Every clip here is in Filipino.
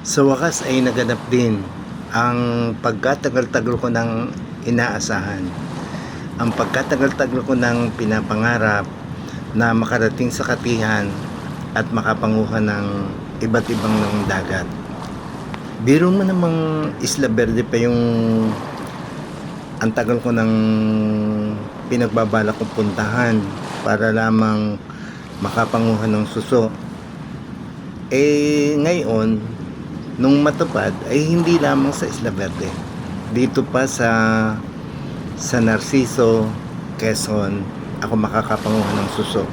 Sa wakas ay naganap din ang pagkatagal-tagal ko ng inaasahan. Ang pagkatagal-tagal ko ng pinapangarap na makarating sa katihan at makapanguha ng iba't ibang ng dagat. Biro mo namang Isla Verde pa yung ang tagal ko ng pinagbabala kong puntahan para lamang makapanguha ng suso. Ngayon, nung matupad ay hindi lamang sa Isla Verde, dito pa sa Narciso, Quezon ako makakapanguha ng suso.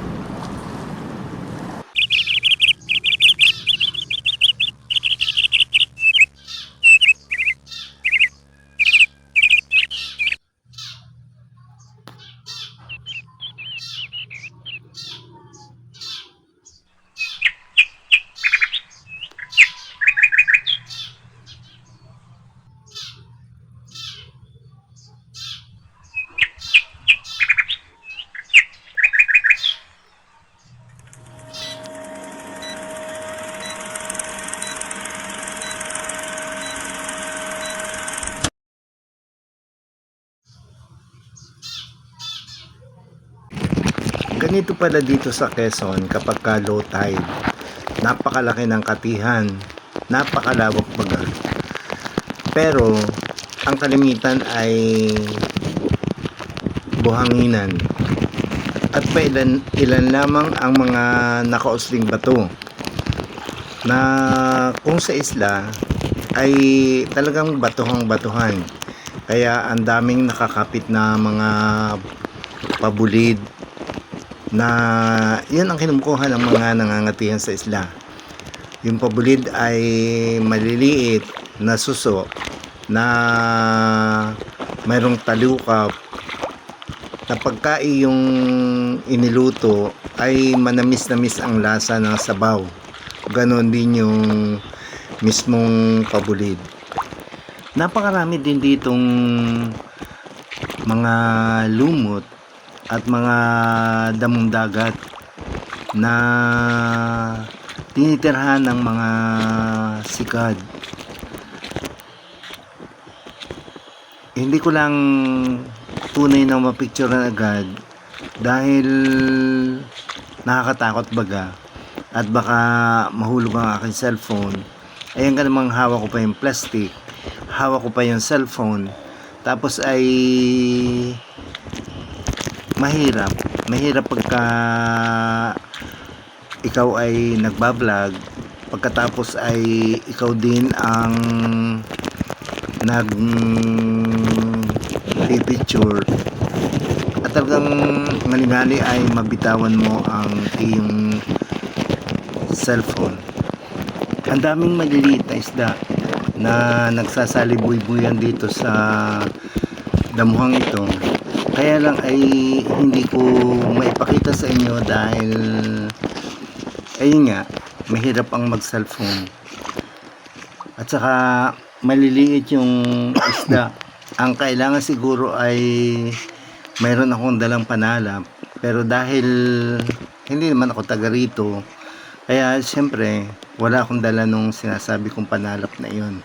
Ganito pala dito sa Quezon kapag ka low tide, napakalaki ng katihan, napakalawak baga. Pero ang kalimitan ay buhanginan at ilan lamang ang mga nakausling bato na kung sa isla ay talagang batuhang-batuhan, kaya ang daming nakakapit na mga pabulid na yan ang kinumukuha ng mga nangangatihan sa isla. Yung pabulid ay maliliit na suso na mayroong talukap na pagka yung iniluto ay manamis-namis ang lasa ng sabaw. Ganon din yung mismong pabulid. Napakarami din ditong mga lumot at mga damong dagat na tinitirhan ng mga sikad. Hindi ko lang tunay na mapicturean agad dahil nakakatakot baga at baka mahulog ang aking cellphone. Ayan ka namang hawak ko pa yung plastic, hawak ko pa yung cellphone, tapos ay mahirap pagka ikaw ay nagbablog, pagkatapos ay ikaw din ang nag picture at talagang ngali-ngali ay mabitawan mo ang iyong cellphone. Ang daming maliliit na isda na nagsasalibuy-buyan dito sa damuhang ito, kaya lang ay hindi ko maipakita sa inyo dahil ayun nga, mahirap ang mag cellphone at saka maliliit yung isda. Ang kailangan siguro ay mayroon akong dalang panalap, pero dahil hindi naman ako taga rito, kaya siyempre wala akong dala nung sinasabi kong panalap na iyon.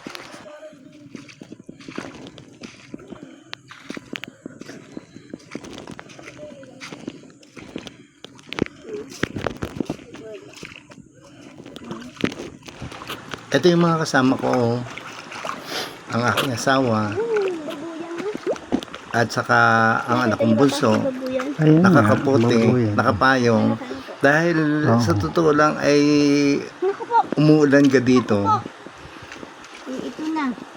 Ito yung mga kasama ko, ang aking asawa at saka ang anak kong bunso, nakakaputi, nakapayong, dahil sa totoo lang ay umuulan ka dito.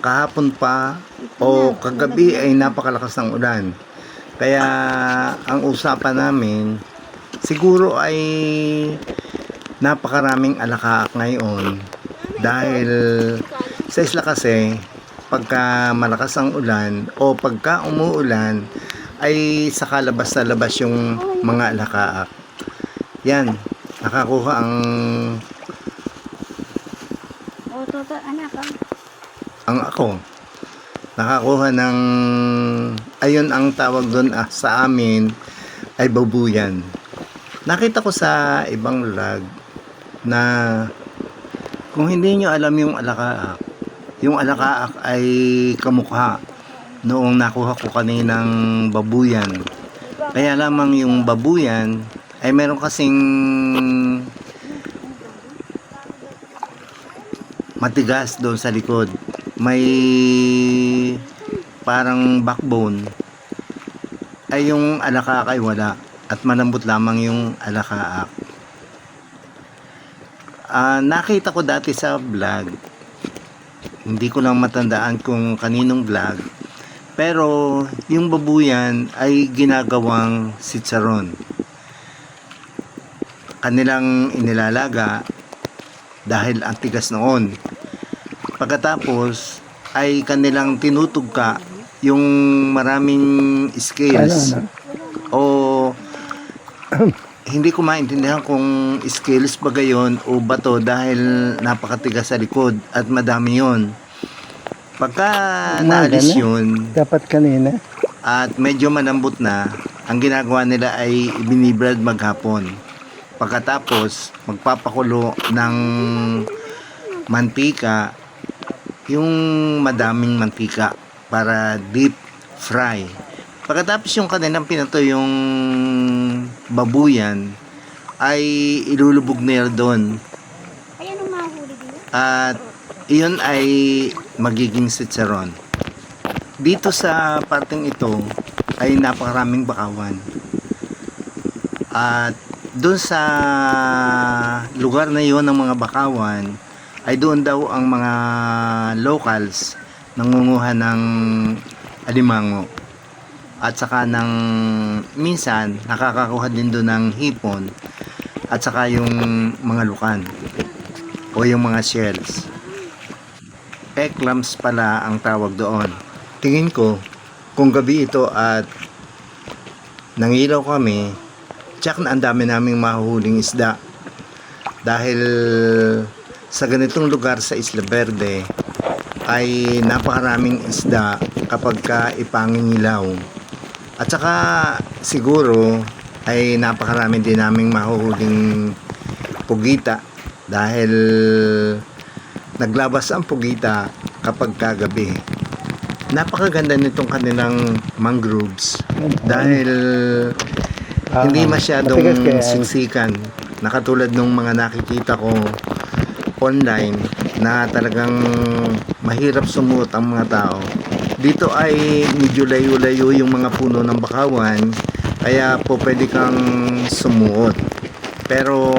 Kahapon pa o kagabi ay napakalakas ng ulan, kaya ang usapan namin siguro ay napakaraming alakaak ngayon dahil sa isla kasi pagka malakas ang ulan o pagka umuulan ay saka labas na labas yung mga alakaak. Yan, nakakuha ang ako nakakuha ng ayun ang tawag doon sa amin ay babuyan. Nakita ko sa ibang vlog na Kung hindi nyo alam yung alakaak ay kamukha noong nakuha ko kaninang babuyan. Kaya lamang yung babuyan ay meron kasing matigas doon sa likod. May parang backbone. Ay yung alakaak ay wala. At malambot lamang yung alakaak. Nakita ko dati sa vlog, hindi ko lang matandaan kung kaninong vlog, pero yung babuyan ay ginagawang sitsaron. Kanilang inilalaga dahil ang tigas noon. Pagkatapos ay kanilang tinutugka yung maraming scales o hindi ko maintindihan kung scales ba gayon o bato dahil napakatigas sa likod at madami yon. Pagka naalis yun Dapat kanina. at medyo malambot na, ang ginagawa nila ay ibinibrad maghapon. Pagkatapos magpapakulo ng mantika, yung madaming mantika para deep fry. Pagkatapos yung kanilang pinato yung babuyan ay ilulubog nila doon. Ayan ang mahuli dito. At iyon ay magiging sitsaron. Dito sa parteng ito ay napakaraming bakawan. At doon sa lugar na iyon ng mga bakawan ay doon daw ang mga locals nangunguha ng alimango. At saka ng minsan nakakakuha din doon ng hipon at saka yung mga lukan o yung mga shells. Clams pala ang tawag doon. Tingin ko kung gabi ito at nangilaw kami, tsak na ang dami naming mahuhuling isda dahil sa ganitong lugar sa Isla Verde ay napakaraming isda kapag ka ipangingilaw. At saka siguro ay napakarami din naming mahuhuling pugita dahil naglabas ang pugita kapag kagabi. Napakaganda nitong kanilang mangroves dahil hindi masyadong siksikan na katulad ng mga nakikita ko online na talagang mahirap sumuot ang mga tao. Dito ay medyo layo-layo yung mga puno ng bakawan, kaya po pwede kang sumuot. Pero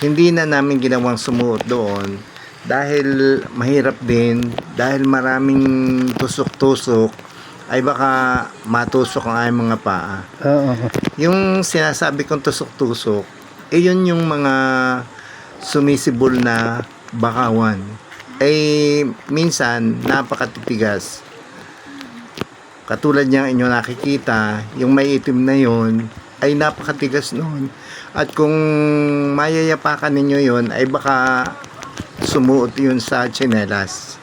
hindi na namin ginawang sumuot doon dahil mahirap din, dahil maraming tusok-tusok ay baka matusok ang aming mga paa. Yung sinasabi kong tusok-tusok, yun yung mga sumisibol na bakawan. Minsan napakatitigas. Katulad niyang inyo nakikita, yung may itim na yon ay napakatigas noon. At kung mayayapakan ninyo yon ay baka sumuot yun sa tsinelas.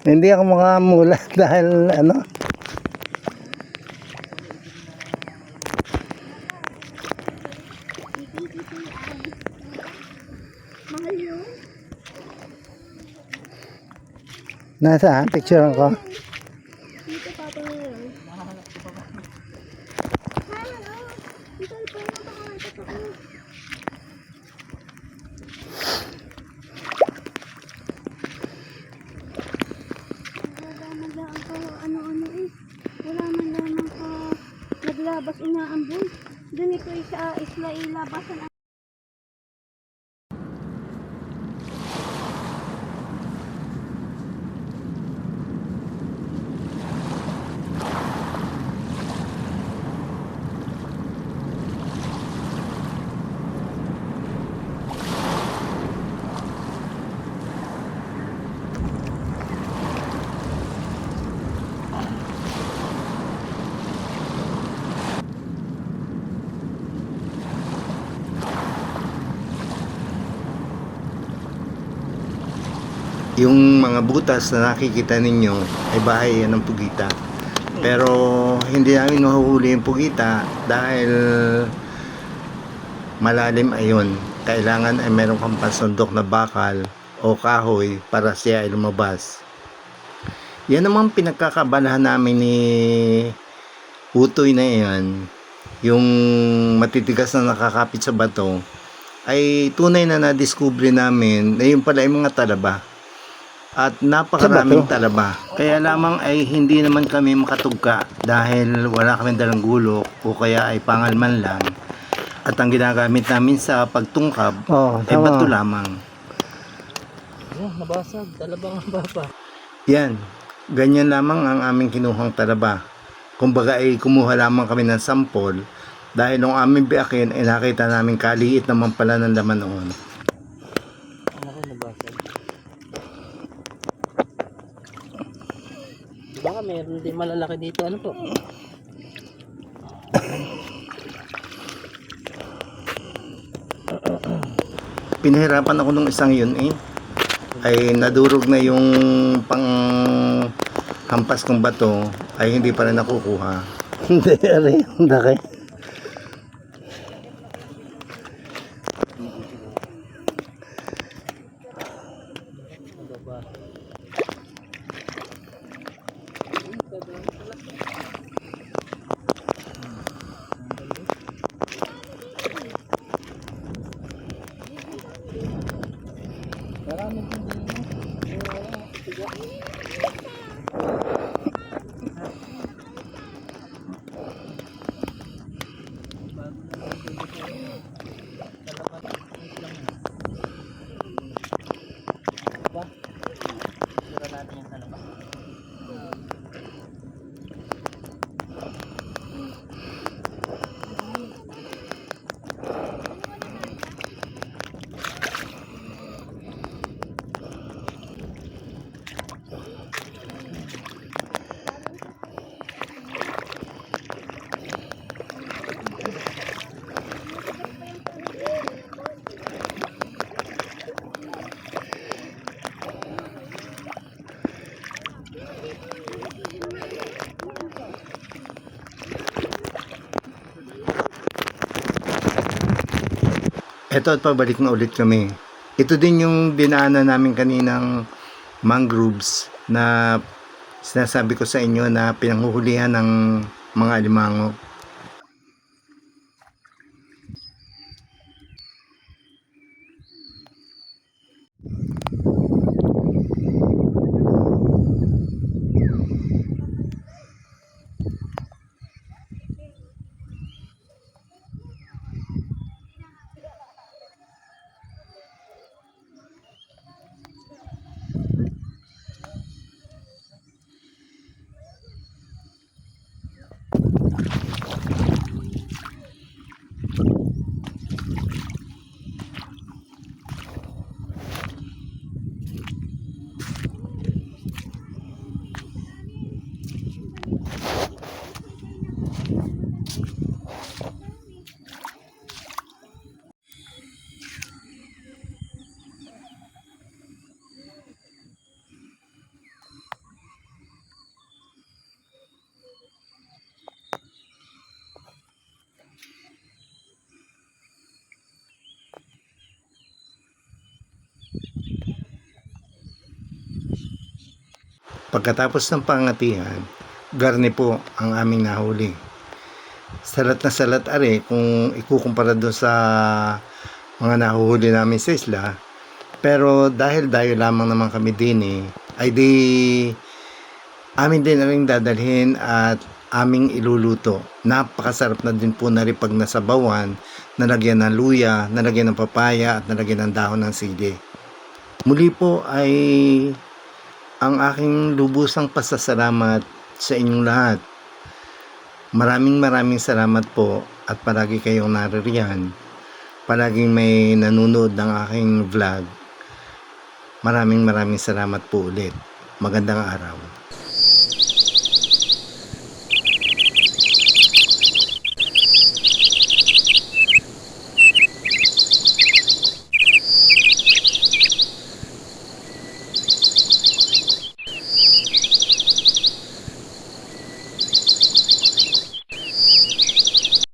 Hindi ako makamula dahil ano. Mahal yun. Nasaan? Picture ko. Dito pa ito yun. Dito pa ito pa. Ano-ano eh. Wala man lamang ka naglabas inaambon. Doon ito sa isla ilabasan ang Yung mga butas na nakikita ninyo ay bahay yan ng pugita. Pero hindi namin nahuhuli yung pugita dahil malalim ayon. Kailangan ay meron kang pasundok na bakal o kahoy para siya ay lumabas. Yan naman pinagkakabalahan namin ni Utoy na yan, yung matitigas na nakakapit sa bato, ay tunay na nadiskubre namin na yung pala ay mga talaba. At napakaraming talaba. Kaya lamang ay hindi naman kami makatugka dahil wala kami dalang gulok o kaya ay pangal man lang. At ang ginagamit namin sa pagtungkab ay bato lamang. Nabasag, talabang baba. Yan, ganyan lamang ang aming kinuhang talaba. Kumbaga ay kumuha lamang kami ng sampol dahil nung aming biakin ay nakita namin kaliit naman pala ng laman noon. Ako nabasag. Baka meron din malalaki dito. Ano po? Pinahirapan ako nung isang yun ay nadurog na yung pang hampas kong bato ay hindi pa rin nakukuha. Hindi, ari. Daki. Eto at pabalik na ulit kami. Ito din yung dinaanan namin kaninang mangroves na sinasabi ko sa inyo na pinanghuhulihan ng mga alimango. Pagkatapos ng pangatihan, garne po ang aming nahuli. Salat na salat are kung ikukumpara doon sa mga nahuhuli namin sa isla. Pero dahil dayo lamang naman kami din ay di amin din na rin dadalhin at aming iluluto. Napakasarap na din po na rin pag nasabawan, nalagyan ng luya, nalagyan ng papaya at nalagyan ng dahon ng sili. Muli po ay ang aking lubusang pasasalamat sa inyong lahat. Maraming salamat po at palagi kayong naririyan. Palaging may nanonood ng aking vlog. Maraming salamat po ulit. Magandang araw.